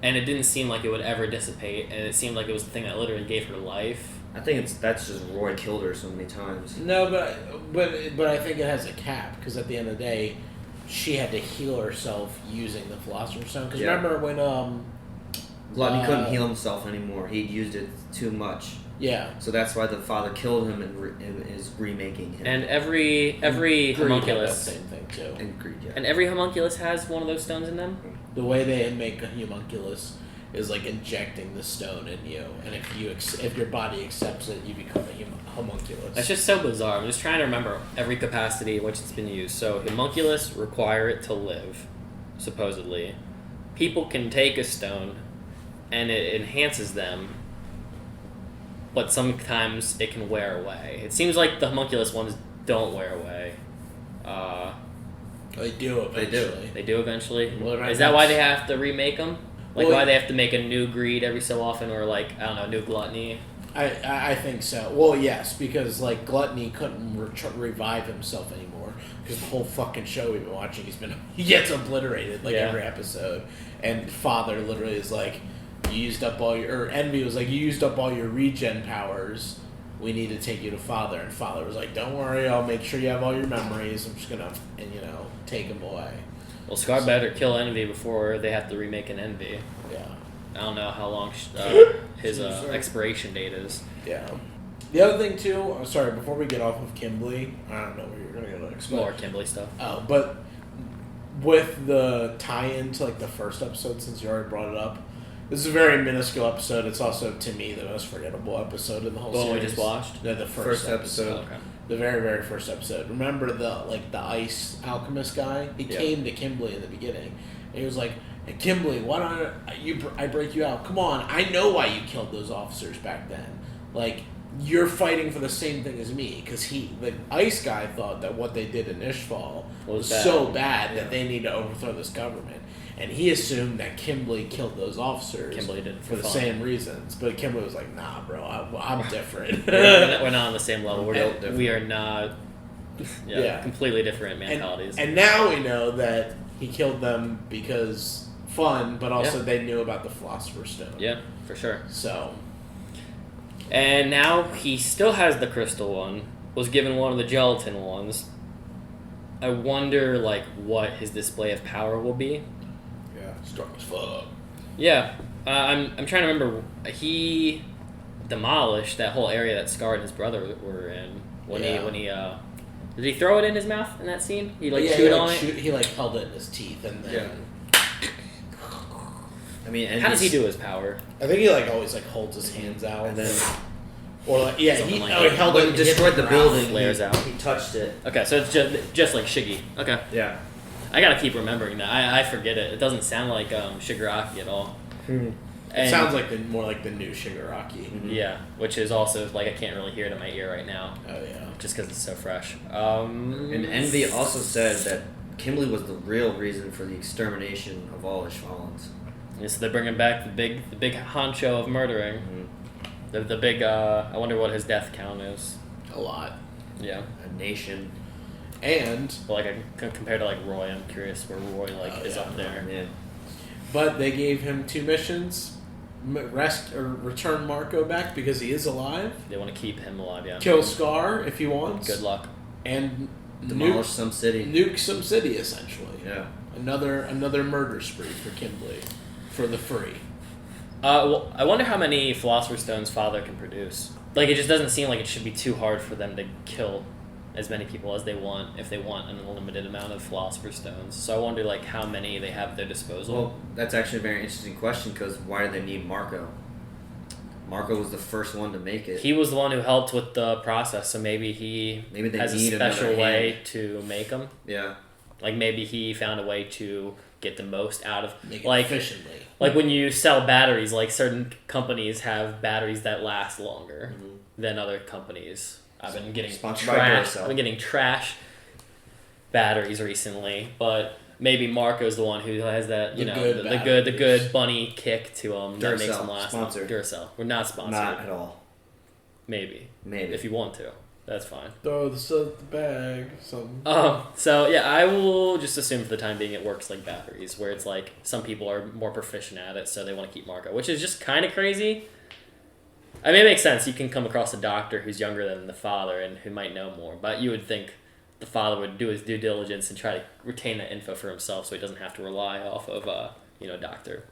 A: and it didn't seem like it would ever dissipate, and it seemed like it was the thing that literally gave her life.
C: I think that's just Roy killed her so many times.
B: No, but I think it has a cap, because at the end of the day, she had to heal herself using the Philosopher's Stone. Because remember when
C: Gluttony couldn't heal himself anymore. He'd used it too much.
B: Yeah.
C: So that's why the father killed him and is remaking him.
A: And every homunculus,
B: same thing too.
C: And Greed, yeah.
A: And every homunculus has one of those stones in them.
B: The way they make a homunculus is like injecting the stone in you, and if your body accepts it, you become a homunculus.
A: That's just so bizarre. I'm just trying to remember every capacity in which it's been used. So homunculus require it to live, supposedly. People can take a stone, and it enhances them, but sometimes it can wear away. It seems like the homunculus ones don't wear away.
B: They do eventually.
A: They do eventually.
B: Well,
A: Is that why they have to remake them? Like, why they have to make a new Greed every so often, or like, I don't know, new Gluttony?
B: I think so. Well, yes, because like Gluttony couldn't revive himself anymore, because the whole fucking show we've been watching, he gets obliterated every episode, and Father literally is like, you used up all your, or Envy was like, you used up all your regen powers. We need to take you to Father, and Father was like, don't worry, I'll make sure you have all your memories. I'm just gonna, take him away.
A: Well, Scar better kill Envy before they have to remake an Envy.
B: Yeah.
A: I don't know how long his expiration date is.
B: Yeah. The other thing too, I'm sorry, before we get off of Kimblee, I don't know where you're gonna go next.
A: More Kimblee stuff.
B: Oh, but with the tie-in to like the first episode, since you already brought it up, this is a very minuscule episode. It's also, to me, the most forgettable episode in the whole series.
A: The one we just watched?
B: No, the first episode.
A: Oh, okay.
B: The very, very first episode. Remember the ice alchemist guy? He came to Kimblee in the beginning. And he was like, hey, Kimblee, why don't I break you out? Come on, I know why you killed those officers back then. Like, you're fighting for the same thing as me. Because the ice guy thought that what they did in Ishval was so bad that they need to overthrow this government. And he assumed that Kimblee killed those officers.
A: Kimblee did
B: for the same reasons. But Kimblee was like, nah, bro, I'm different.
A: We're not on the same level. We are not completely different mentalities.
B: And now we know that he killed them because fun, but also they knew about the Philosopher's Stone.
A: Yeah, for sure.
B: So.
A: And now he still has the crystal one. Was given one of the gelatin ones. I wonder, like, what his display of power will be.
B: Yeah, strong as fuck.
A: Yeah, I'm trying to remember. He demolished that whole area that Scar and his brother were in when he did he throw it in his mouth in that scene? He chewed on it.
B: He held it in his teeth and then.
C: I mean,
A: how does he do his power?
B: I think he always holds his hands out
C: and then.
B: Or he held it and
C: destroyed the building.
A: Flares out.
C: He touched it.
A: Okay, so it's just like Shiggy. Okay.
C: Yeah.
A: I gotta keep remembering that. I forget it. It doesn't sound like Shigaraki at all.
B: It sounds like more like the new Shigaraki.
A: Mm-hmm. Yeah, which is also like I can't really hear it in my ear right now.
B: Oh yeah.
A: Just because it's so fresh.
C: And Envy also said that Kimblee was the real reason for the extermination of all Ishvalans.
A: Yeah, so they're bringing back the big honcho of murdering. Mm-hmm. The big. I wonder what his death count is.
B: A lot.
A: Yeah.
C: A nation.
B: And
A: compared to like Roy, I'm curious where Roy is up there.
C: Yeah.
B: But they gave him 2 missions. return Marco back because he is alive.
A: They want to keep him alive, yeah.
B: Kill Scar if he wants.
A: Good luck.
C: And demolish some city.
B: Nuke some city, essentially.
C: Yeah.
B: Another murder spree for Kimblee. For the free.
A: Well, I wonder how many Philosopher's Stones Father can produce. Like, it just doesn't seem like it should be too hard for them to kill as many people as they want if they want an unlimited amount of Philosopher's Stones. So I wonder, like, how many they have at their disposal.
C: Well, that's actually a very interesting question, because why do they need Marco? Marco was the first one to make it.
A: He was the one who helped with the process, so maybe they has a special way to make them.
C: Yeah.
A: Like, maybe he found a way to get the most out of...
B: Make it efficiently.
A: Like, when you sell batteries, like, certain companies have batteries that last longer than other companies. I've been getting trash batteries recently, but maybe Marco's the one who has that, the good bunny kick to them that makes them last.
C: Sponsored.
A: Duracell. We're not sponsored.
C: Not at all.
A: Maybe. If you want to. That's fine.
B: Throw the bag. Something.
A: So, yeah, I will just assume for the time being it works like batteries, where it's like some people are more proficient at it, so they want to keep Marco, which is just kind of crazy. I mean, it makes sense. You can come across a doctor who's younger than the father and who might know more, but you would think the father would do his due diligence and try to retain that info for himself so he doesn't have to rely off of a doctor.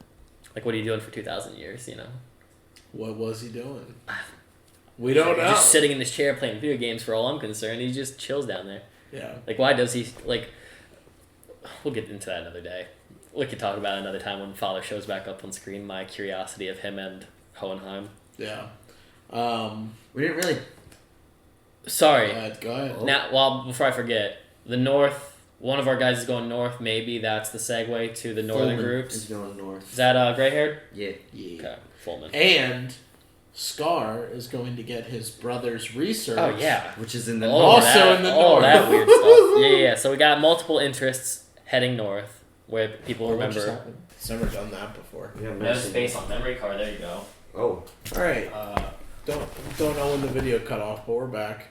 A: Like, what are you doing for 2,000 years,
B: What was he doing? We don't know.
A: Just sitting in this chair playing video games for all I'm concerned. He just chills down there.
B: Yeah.
A: Like, why does he, like... We'll get into that another day. We could talk about it another time when Father shows back up on screen, my curiosity of him and Hohenheim.
B: Yeah.
C: We didn't really...
A: Sorry.
B: Go ahead.
A: Now, before I forget, the north... One of our guys is going north. Maybe that's the segue to the northern groups.
C: Is going north.
A: Is that gray-haired?
C: Yeah.
A: Okay, Fullman.
B: And... Scar is going to get his brother's research.
A: Oh, yeah.
C: Which is in the
B: north.
A: In the north. All that weird stuff. Yeah. So we got multiple interests heading north, where people remember.
B: It's never done that before.
A: No space on memory card. There you go.
C: Oh.
B: All right. Don't know when the video cut off, but we're back.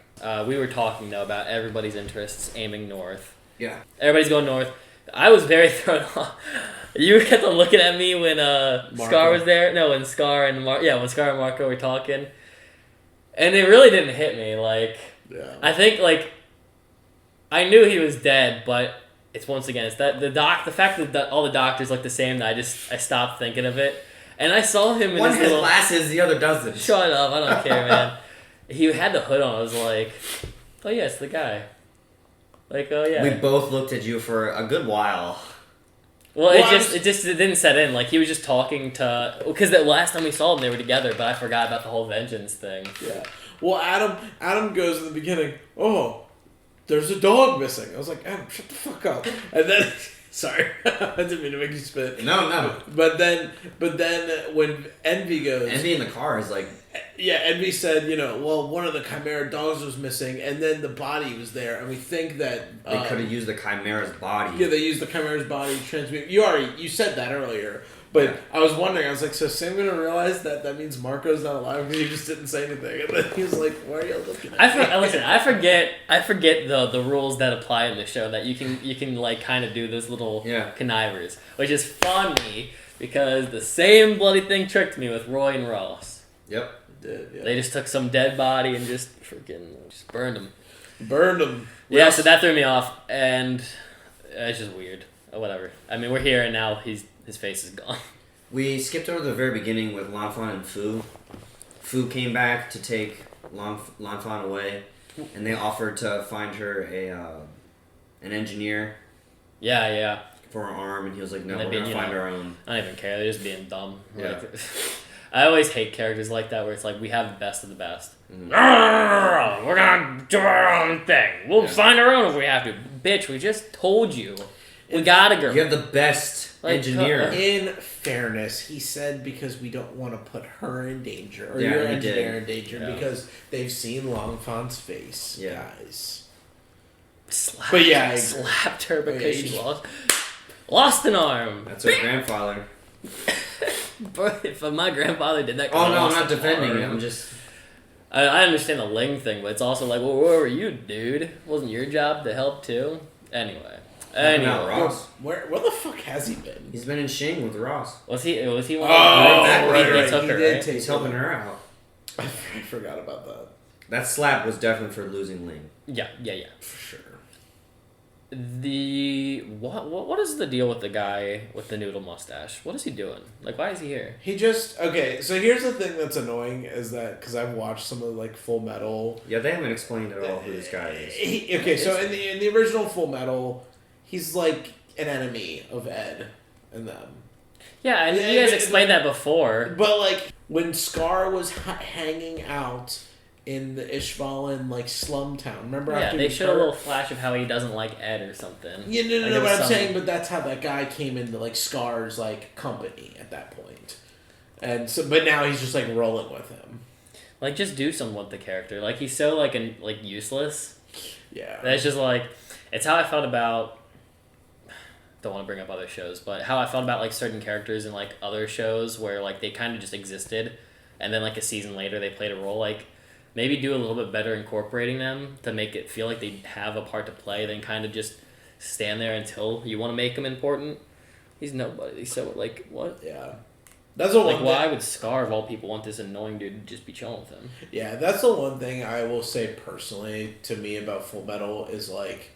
A: We were talking, though, about everybody's interests aiming north.
C: Yeah.
A: Everybody's going north. I was very thrown off. You kept on looking at me when Scar was there. No, when Scar and when Scar and Marco were talking, and it really didn't hit me. Like, I think I knew he was dead, but it's once again it's that the fact that all the doctors look the same that I stopped thinking of it, and I saw him in
C: one
A: his
C: has
A: little
C: glasses, the other doesn't.
A: Shut up! I don't care, man. He had the hood on. I was like, oh yeah, it's the guy. Like, oh yeah.
C: We both looked at you for a good while.
A: Well, it didn't set in. Like, he was just talking to... Because the last time we saw them, they were together, but I forgot about the whole vengeance thing.
B: Yeah. Well, Adam goes in the beginning, oh, there's a dog missing. I was like, Adam, shut the fuck up. And then... Sorry. I didn't mean to make you spit.
C: No.
B: But then when Envy goes...
C: Envy in the car is like...
B: Yeah, Envy said, one of the Chimera dogs was missing, and then the body was there, and we think that...
C: They could have used the Chimera's body.
B: Yeah, they used the Chimera's body to transmute... You said that earlier, but I was wondering, I was like, so Sam going to realize that means Marco's not alive because he just didn't say anything, and then he was like, why are you looking at me?
A: Listen, I forget the rules that apply in the show, that you can like, kind of do those little connivers, which is funny, because the same bloody thing tricked me with Roy and Ross.
C: Yep.
B: Yeah.
A: They just took some dead body and just burned him.
B: Burned him.
A: Yeah, so that threw me off, and it's just weird. Whatever. I mean, we're here, and now his face is gone.
C: We skipped over the very beginning with Lanfan and Fu. Fu came back to take Lanfan away, and they offered to find her an engineer.
A: Yeah.
C: For her arm, and he was like, no, we're going to find our own.
A: I don't even care. They're just being dumb.
C: Yeah.
A: Like, I always hate characters like that where it's like, we have the best of the best.
C: Mm-hmm.
A: We're going to do our own thing. We'll find our own if we have to. Bitch, we just told you. We got a girl.
C: You have the best engineer.
B: In fairness, he said because we don't want to put her in danger, or
C: your
B: engineer in danger, because they've seen Longfon's face, guys.
A: Slapped her because she lost an arm.
C: That's her grandfather.
A: If my grandfather did that...
C: Oh, no, I'm not defending him. I'm just...
A: I understand the Ling thing, but it's also like, well, where were you, dude? Wasn't your job to help, too? Anyway. Anyway,
C: Ross.
B: Where the fuck has he been?
C: He's been in Shing with Ross.
A: Was he?
B: Oh,
A: one
B: right,
A: He took
B: he
A: her,
B: did
A: right?
B: take
C: He's helping her out.
B: I forgot about that.
C: That slap was definitely for losing Ling.
A: Yeah,
B: For sure.
A: What is the deal with the guy with the noodle mustache? What is he doing? Like, why is he here?
B: He just okay. So here's the thing that's annoying is that because I've watched some of like Full Metal.
C: Yeah, they haven't explained at all who this guy is.
B: So in the original Full Metal, he's like an enemy of Ed and them.
A: Yeah, and you guys explained that before.
B: But like when Scar was hanging out in the Ishvalan like slum town, remember?
A: Yeah,
B: after
A: they
B: he
A: showed a
B: hurt?
A: little flash of how he doesn't like Ed or something.
B: Yeah, no,
A: Like,
B: but I'm saying, but that's how that guy came into like Scar's like company at that point, and so, but now he's just like rolling with him.
A: Like, just do something with the character. Like, he's so like useless.
B: Yeah,
A: That's just like, it's how I felt about. Don't want to bring up other shows, but how I felt about like certain characters in like other shows where like they kind of just existed, and then like a season later they played a role. Like, maybe do a little bit better incorporating them to make it feel like they have a part to play than kind of just stand there until you want to make him important. He's nobody. So, like, what?
B: Yeah. That's the
A: like,
B: one
A: why would Scar, of all people, want this annoying dude to just be chilling with him?
B: Yeah, that's the one thing I will say personally to me about Full Metal is, like,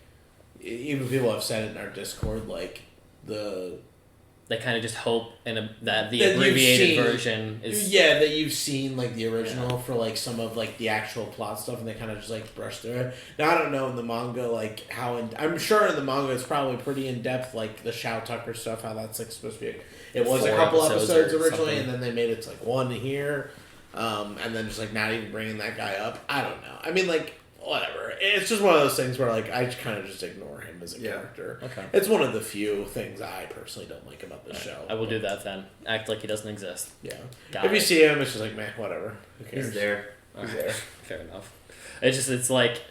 B: even people have said it in our Discord, like,
A: They kind of just hope that the abbreviated version is...
B: Yeah, that you've seen, like, the original for, like, some of, like, the actual plot stuff, and they kind of just, like, brush through it. Now, I don't know in the manga, like, I'm sure in the manga it's probably pretty in-depth, like, the Shao Tucker stuff, how that's, like, supposed to be... It was
A: 4
B: a couple episodes originally,
A: something.
B: and then they made it to, like, 1 here, and then just, like, not even bringing that guy up. I don't know. I mean, like, whatever. It's just one of those things where, like, I kind of just ignore him as a character.
A: Okay.
B: It's one of the few things I personally don't like about the show.
A: I will do that then. Act like he doesn't exist.
B: Yeah.
A: Got
B: if
A: it.
B: you see him, it's just like, man, whatever. Who cares?
C: He's there.
B: He's there.
A: Fair enough. It's like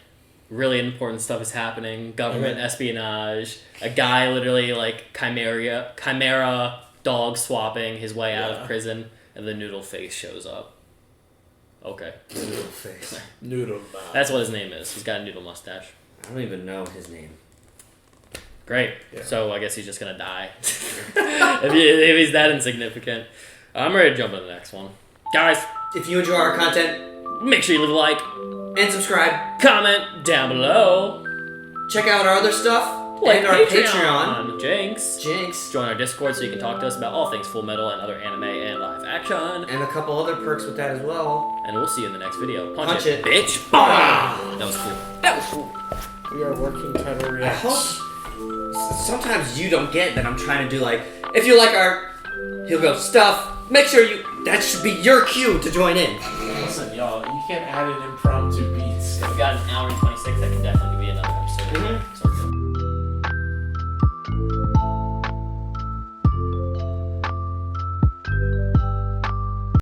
A: really important stuff is happening. Government espionage. A guy literally like chimera dog swapping his way out of prison, and the noodle face shows up. Okay.
C: Noodle face.
B: Noodle mouth.
A: That's what his name is. He's got a noodle mustache.
C: I don't even know his name.
A: Great. Yeah. So I guess he's just gonna die. if he's that insignificant. I'm ready to jump into the next one. Guys,
C: if you enjoy our content,
A: make sure you leave a like
C: and subscribe.
A: Comment down below.
C: Check out our other stuff.
A: Like
C: and our Patreon.
A: Jinx. Join our Discord so you can talk to us about all things Full Metal and other anime and live action.
C: And a couple other perks with that as well.
A: And we'll see you in the next video. Punch
C: it,
A: bitch.
C: Bah!
A: That was cool. That was cool.
B: We are working title reacts.
C: I hope sometimes you don't get that I'm trying to do like, if you like our He'll Go stuff, make sure that should be your cue to join in.
B: Listen, y'all, you can't add in impromptu beats.
A: We've got an hour and 26 that can definitely